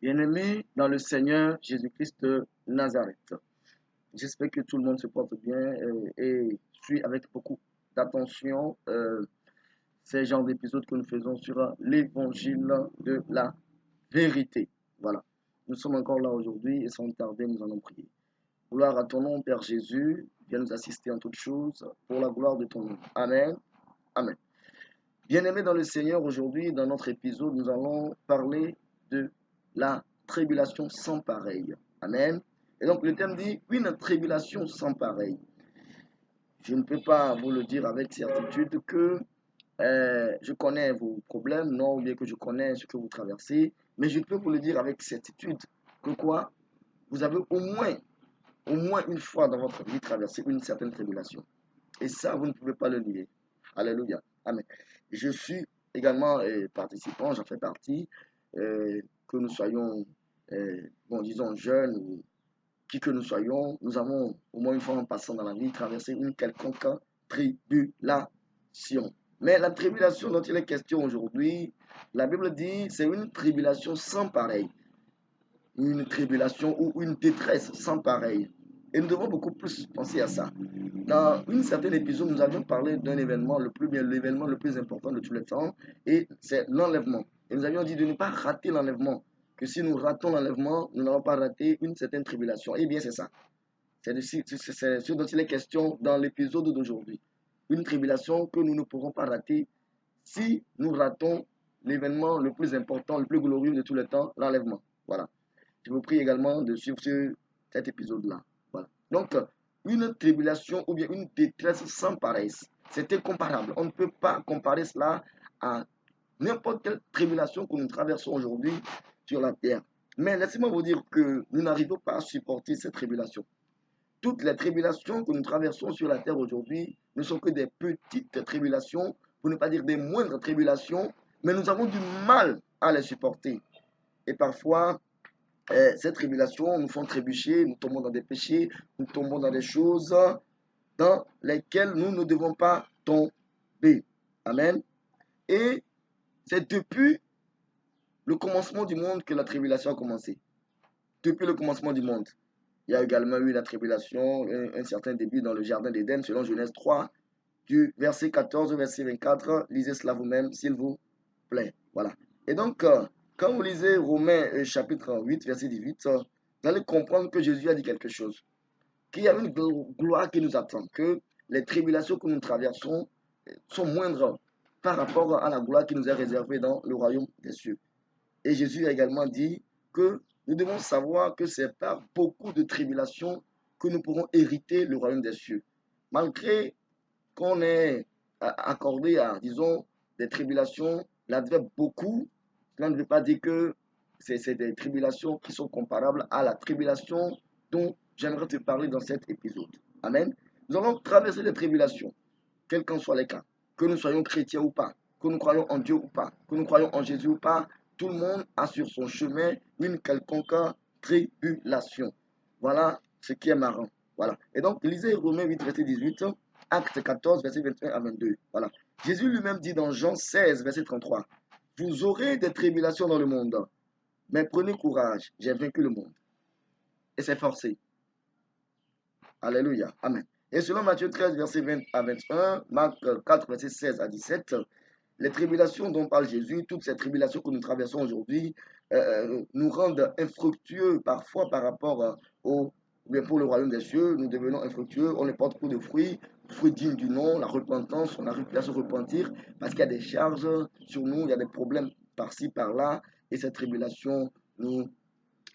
Bien-aimés dans le Seigneur Jésus-Christ de Nazareth, j'espère que tout le monde se porte bien et suit avec beaucoup d'attention ces genres d'épisodes que nous faisons sur l'évangile de la vérité. Voilà, nous sommes encore là aujourd'hui et sans tarder, nous allons prier. Gloire à ton nom, Père Jésus, viens nous assister en toutes choses pour la gloire de ton nom. Amen. Amen. Bien-aimés dans le Seigneur, aujourd'hui, dans notre épisode, nous allons parler de la tribulation sans pareil. Amen. Et donc, le thème dit une tribulation sans pareil. Je ne peux pas vous le dire avec certitude que je connais vos problèmes, non, ou bien que je connais ce que vous traversez, mais je peux vous le dire avec certitude que quoi? Vous avez au moins une fois dans votre vie traversé une certaine tribulation. Et ça, vous ne pouvez pas le nier. Alléluia. Amen. Je suis également participant, j'en fais partie, que nous soyons, disons, jeunes ou qui que nous soyons, nous avons au moins une fois en passant dans la vie traversé une quelconque tribulation. Mais la tribulation dont il est question aujourd'hui, la Bible dit, c'est une tribulation sans pareil. Une tribulation ou une détresse sans pareil. Et nous devons beaucoup plus penser à ça. Dans une certaine épisode, nous avions parlé d'un événement, l'événement le plus important de tous les temps, et c'est l'enlèvement. Et nous avions dit de ne pas rater l'enlèvement, que si nous ratons l'enlèvement, nous n'allons pas rater une certaine tribulation. Eh bien, c'est ça. C'est ce dont il est question dans l'épisode d'aujourd'hui. Une tribulation que nous ne pourrons pas rater si nous ratons l'événement le plus important, le plus glorieux de tous les temps, l'enlèvement. Voilà. Je vous prie également de suivre cet épisode-là. Voilà. Donc, une tribulation ou bien une détresse sans pareil, c'est incomparable. On ne peut pas comparer cela à n'importe quelle tribulation que nous traversons aujourd'hui sur la terre. Mais laissez-moi vous dire que nous n'arrivons pas à supporter cette tribulation. Toutes les tribulations que nous traversons sur la terre aujourd'hui ne sont que des petites tribulations, pour ne pas dire des moindres tribulations, mais nous avons du mal à les supporter. Et parfois, ces tribulations nous font trébucher, nous tombons dans des péchés, nous tombons dans des choses dans lesquelles nous ne devons pas tomber. Amen. Et c'est depuis le commencement du monde que la tribulation a commencé. Depuis le commencement du monde. Il y a également eu la tribulation, un certain début dans le jardin d'Éden, selon Genèse 3, du verset 14 au verset 24. Lisez cela vous-même, s'il vous plaît. Voilà. Et donc, quand vous lisez Romains chapitre 8, verset 18, vous allez comprendre que Jésus a dit quelque chose. Qu'il y a une gloire qui nous attend, que les tribulations que nous traversons sont moindres par rapport à la gloire qui nous est réservée dans le royaume des cieux. Et Jésus a également dit que nous devons savoir que c'est par beaucoup de tribulations que nous pourrons hériter le royaume des cieux. Malgré qu'on ait accordé à, disons, des tribulations, l'adverbe beaucoup, cela ne veut pas dire que c'est des tribulations qui sont comparables à la tribulation dont j'aimerais te parler dans cet épisode. Amen. Nous allons traverser des tribulations, quels qu'en soient les cas, que nous soyons chrétiens ou pas, que nous croyons en Dieu ou pas, que nous croyons en Jésus ou pas, tout le monde a sur son chemin une quelconque tribulation. Voilà ce qui est marrant. Voilà. Et donc, lisez Romains 8, verset 18, Acte 14, verset 21 à 22. Voilà. Jésus lui-même dit dans Jean 16, verset 33, vous aurez des tribulations dans le monde, mais prenez courage, j'ai vaincu le monde. Et c'est forcé. Alléluia. Amen. Et selon Matthieu 13, verset 20 à 21, Marc 4, verset 16 à 17, les tribulations dont parle Jésus, toutes ces tribulations que nous traversons aujourd'hui, nous rendent infructueux parfois par rapport bien pour le royaume des cieux. Nous devenons infructueux, on ne porte plus de fruits, fruits dignes du nom, la repentance, on n'arrive plus à se repentir parce qu'il y a des charges sur nous, il y a des problèmes par-ci, par-là, et ces tribulations nous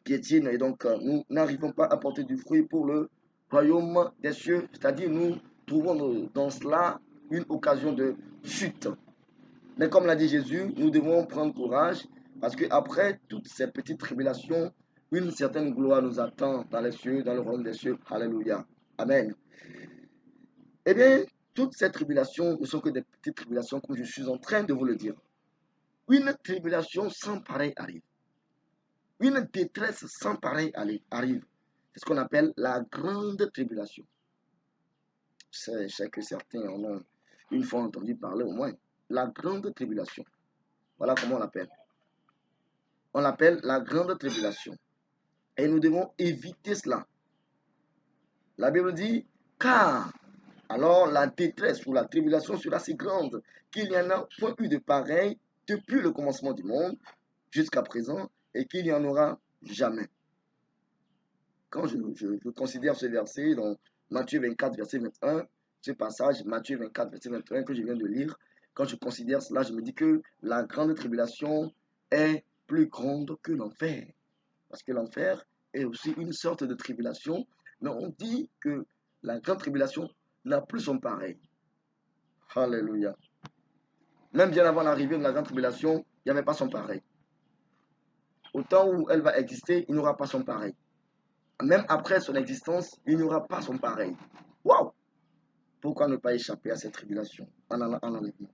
piétinent et donc nous n'arrivons pas à porter du fruit pour le royaume des cieux, c'est-à-dire nous trouvons dans cela une occasion de chute. Mais comme l'a dit Jésus, nous devons prendre courage parce qu'après toutes ces petites tribulations, une certaine gloire nous attend dans les cieux, dans le royaume des cieux. Alléluia. Amen. Eh bien, toutes ces tribulations ne sont que des petites tribulations, comme je suis en train de vous le dire. Une tribulation sans pareil arrive. Une détresse sans pareil arrive. C'est ce qu'on appelle la grande tribulation. Je sais que certains en ont une fois entendu parler au moins. La grande tribulation. Voilà comment on l'appelle. On l'appelle la grande tribulation. Et nous devons éviter cela. La Bible dit, car alors la détresse ou la tribulation sera si grande qu'il n'y en a point eu de pareil depuis le commencement du monde jusqu'à présent et qu'il n'y en aura jamais. Quand je considère ce verset dans Matthieu 24, verset 21, ce passage, Matthieu 24, verset 21 que je viens de lire, quand je considère cela, je me dis que la grande tribulation est plus grande que l'enfer. Parce que l'enfer est aussi une sorte de tribulation, mais on dit que la grande tribulation n'a plus son pareil. Alléluia. Même bien avant l'arrivée de la grande tribulation, il n'y avait pas son pareil. Au temps où elle va exister, il n'y aura pas son pareil. Même après son existence, il n'y aura pas son pareil. Waouh! Pourquoi ne pas échapper à cette tribulation en enlèvement?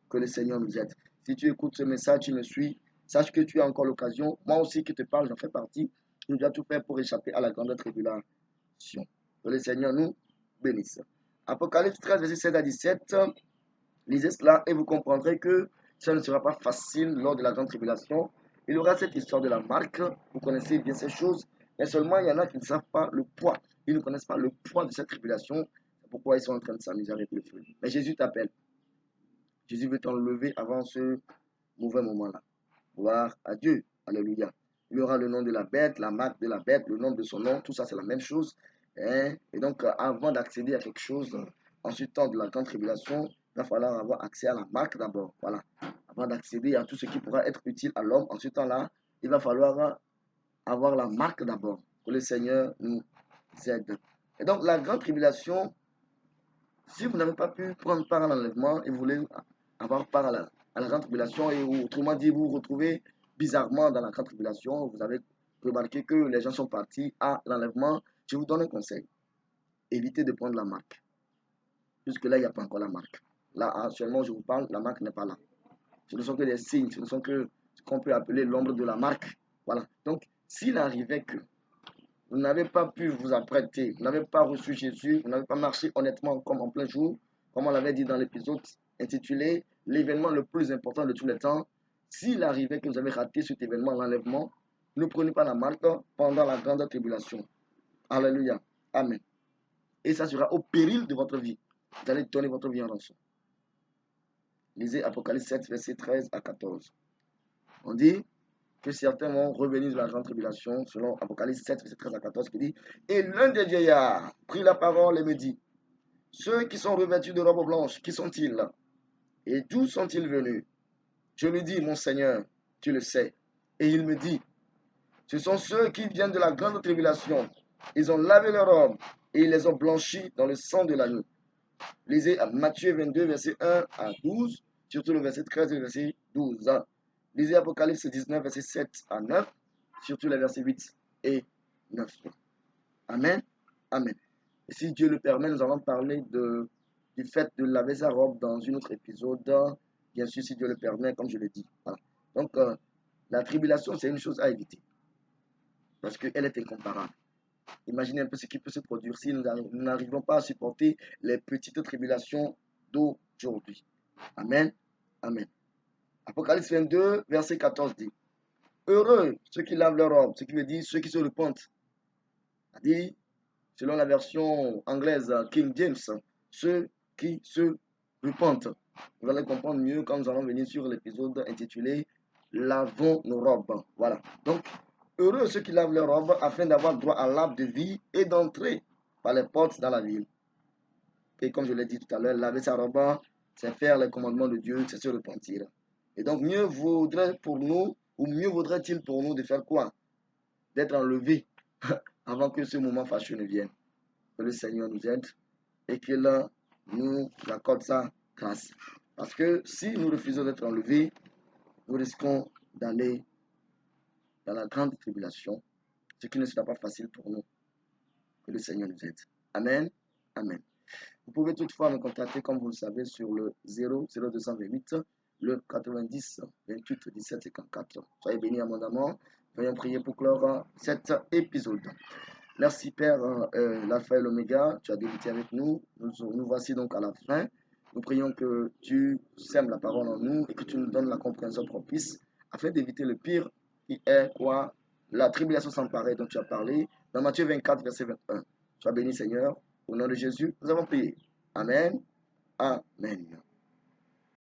Que le Seigneur nous aide. Si tu écoutes ce message, tu me suis, sache que tu as encore l'occasion. Moi aussi qui te parle, j'en fais partie. Je dois tout faire pour échapper à la grande tribulation. Que le Seigneur nous bénisse. Apocalypse 13, verset 7 à 17. Lisez cela et vous comprendrez que ça ne sera pas facile lors de la grande tribulation. Il y aura cette histoire de la marque. Vous connaissez bien ces choses. Mais seulement, il y en a qui ne savent pas le poids. Ils ne connaissent pas le poids de cette tribulation. C'est pourquoi ils sont en train de s'amuser avec le feu. Mais Jésus t'appelle. Jésus veut t'enlever avant ce mauvais moment-là. Gloire à Dieu. Alléluia. Il y aura le nom de la bête, la marque de la bête, le nom de son nom. Tout ça, c'est la même chose. Et donc, avant d'accéder à quelque chose, en ce temps de la grande tribulation, il va falloir avoir accès à la marque d'abord. Voilà. Avant d'accéder à tout ce qui pourra être utile à l'homme, en ce temps-là, il va falloir avoir la marque d'abord. Que le Seigneur nous aide. Et donc, la grande tribulation, si vous n'avez pas pu prendre part à l'enlèvement et vous voulez avoir part à la grande tribulation, et autrement dit, vous vous retrouvez bizarrement dans la grande tribulation, vous avez remarqué que les gens sont partis à l'enlèvement, je vous donne un conseil. Évitez de prendre la marque. Jusque-là, il n'y a pas encore la marque. Là, actuellement, je vous parle, la marque n'est pas là. Ce ne sont que des signes, ce ne sont que ce qu'on peut appeler l'ombre de la marque. Voilà. Donc, s'il arrivait que vous n'avez pas pu vous apprêter, vous n'avez pas reçu Jésus, vous n'avez pas marché honnêtement comme en plein jour, comme on l'avait dit dans l'épisode intitulé l'événement le plus important de tous les temps, s'il arrivait que vous avez raté cet événement, l'enlèvement, ne prenez pas la marque pendant la grande tribulation. Alléluia. Amen. Et ça sera au péril de votre vie. Vous allez donner votre vie en rançon. Lisez Apocalypse 7, verset 13 à 14. On dit que certains vont revenir de la grande tribulation, selon Apocalypse 7, verset 13 à 14, qui dit, et l'un des vieillards prit la parole et me dit, ceux qui sont revêtus de robes blanches, qui sont-ils? Et d'où sont-ils venus? Je lui dis, mon Seigneur, tu le sais. Et il me dit, ce sont ceux qui viennent de la grande tribulation. Ils ont lavé leurs robes et ils les ont blanchis dans le sang de l'agneau. Lisez Matthieu 22, verset 1 à 12, surtout le verset 13 et le verset 12. Lisez Apocalypse 19, verset 7 à 9, surtout les versets 8 et 9. Amen. Amen. Et si Dieu le permet, nous allons parler du fait de laver sa robe dans un autre épisode. Bien sûr, si Dieu le permet, comme je l'ai dit. Voilà. Donc, la tribulation, c'est une chose à éviter. Parce qu'elle est incomparable. Imaginez un peu ce qui peut se produire si nous n'arrivons pas à supporter les petites tribulations d'aujourd'hui. Amen. Amen. Apocalypse 22, verset 14 dit, heureux ceux qui lavent leur robe, ce qui veut dire ceux qui se repentent. C'est-à-dire, selon la version anglaise King James, ceux qui se repentent. Vous allez comprendre mieux quand nous allons venir sur l'épisode intitulé Lavons nos robes. Voilà. Donc, heureux ceux qui lavent leurs robes afin d'avoir droit à l'arbre de vie et d'entrer par les portes dans la ville. Et comme je l'ai dit tout à l'heure, laver sa robe, c'est faire les commandements de Dieu, c'est se repentir. Et donc, mieux vaudrait pour nous, ou mieux vaudrait-il pour nous de faire quoi? D'être enlevés avant que ce moment fâcheux ne vienne. Que le Seigneur nous aide et qu'il nous accorde sa grâce. Parce que si nous refusons d'être enlevés, nous risquons d'aller dans la grande tribulation, ce qui ne sera pas facile pour nous. Que le Seigneur nous aide. Amen. Amen. Vous pouvez toutefois me contacter, comme vous le savez, sur le 00228, le 90 28 17 54. Soyez bénis abondamment. Veuillons prier pour clore cet épisode. Merci Père, l'Alpha et l'Oméga, tu as débuté avec nous. Nous voici donc à la fin. Nous prions que tu sèmes la parole en nous et que tu nous donnes la compréhension propice afin d'éviter le pire qui est quoi? La tribulation sans pareil dont tu as parlé. Dans Matthieu 24, verset 21. Sois béni, Seigneur. Au nom de Jésus, nous avons prié. Amen. Amen.